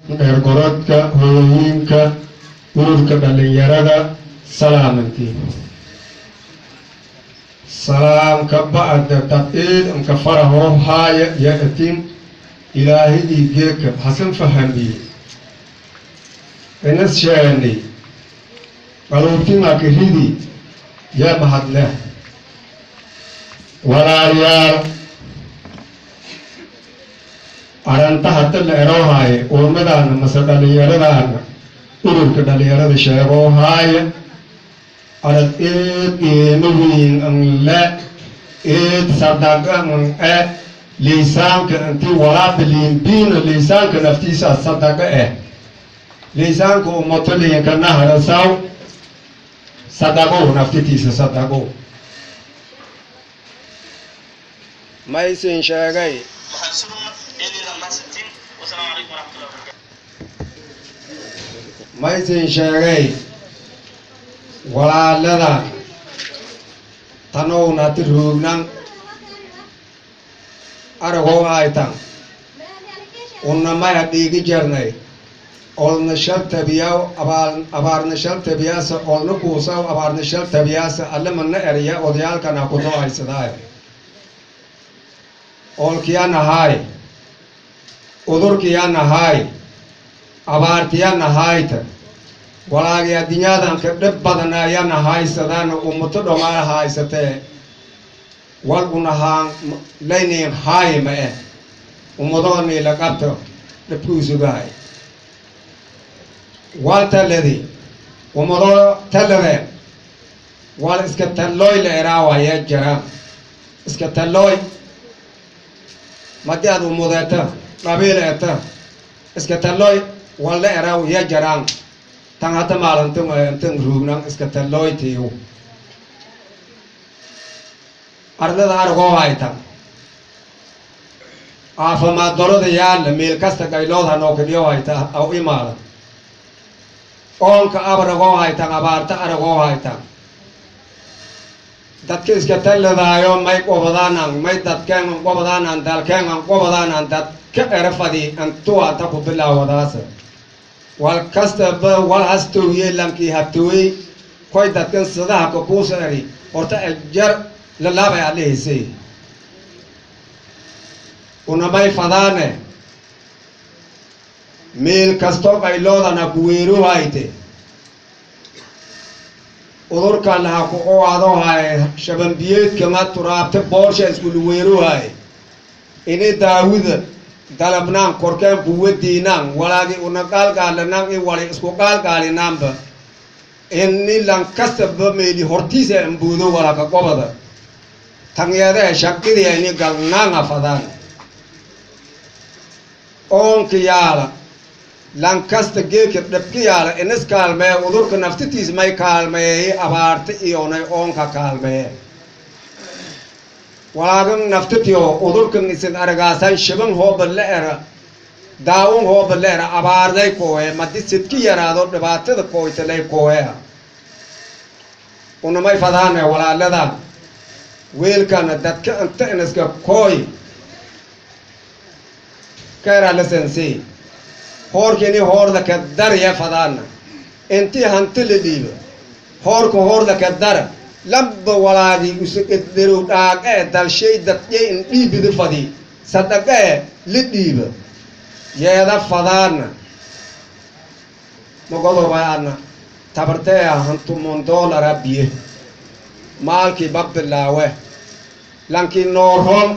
ergorodka hooyooyinka ururka dhalinyarada salaamantiin salaamka ba'da dad'eed anka farahoo haaya ya'atin ilaahidii geeka hasan fahamiye inas sheeni qaluubtima kiridi yaa mahadleh walaalayaal aranta hadda la eroohaaye uumadaana mase dhalinyaradaana ururka dhalinyarada sheegoo haaya arad eed qiimahiin an le eed sadaqa an liisaanka inti walaada liimbiina liisaanka naftiisa sadaqa liisaanka ummato liinka naharasaw sadaqow naftitiisa sadaqow maysin sheegay maysin sheegay walaalada tanowna ti roognan aragoo aytan unamaya dhiigi jarnay olna shal tabiyaw abaarna shal tabiyaasa olna kuusaw abaarna shal tabiyaasa allamana erya odayaalkana kudoo haysadaay olkiya nahaay udurkiya nahaay abaartiya nahaayta walaagi addunyaadanka dhib badanayana haysadaana ummato dhomaa haysatee wal unahaan laynin haayi ma ummadoonii la qabto dhibkuusugahay wal taladi ummadoo talade wal iska tallooy la eraawaya jiraan iska tallooy madi aad ummudeeta qabiileeta iska tallooy wal la eraaw ya jiraan tan hata maalintan ruugnan iska tallooytiiw ardada aragoo haytan caafimaad darada yaalla meel kasta qaylood hanookadhiyo hayta aw imaadan oonka abaragoo haytan abaarta aragoo haytan dadka iska talladaayo may qobadaanan may dadkeenan qobadaanan dalkeenan qobadaanan dadka erafadi antuwaata ku bilaawadaasa wal kastaba wal hastooye lankii hatooye koy dadkan sadaha ka kuusa eri horta ajar lalaabay adhihisay unamay fadaane meel kastoo qayloodana kuweeru hayte udurka laha ku owaado haye shabanbiyeedkama turaabte boorsha iskulu weeru haye ini daawida dalabnaan korkeen buwadiinaan walaagi una qaalqaalinaan i wali isku qaalqaalinaanba ini lankastaba meeli hortiisa ambuudo walaka qobada tangeedae shaqidii ini galnaanga fadaan oonka yaala lankasta geeka dhabka yaala inis kaalmee udurka naftitiis may kaalmeeyey abaarta iyonay oonka kaalmee walaagan naftitiyo udurkan isin aragaasan shiban hooba la era daawun hooba la era abaarday kooye madi sidki yaraado dhibaatada kooytalay kooyea unamay fadaane walaalada weelkana dadka inta iniska kooy kaera lisensi hoorkini hoorda ka darya fadaana inti hanti la dhiiba hoorka hoorda ka dara laba walaagi usagadero dhaaqee dalshay dadye in dhiibida fadi sadaqee la dhiiba yeeda fadaana magodobaana tabarteea $100 biye maalkii babbilaawe lankii noorhom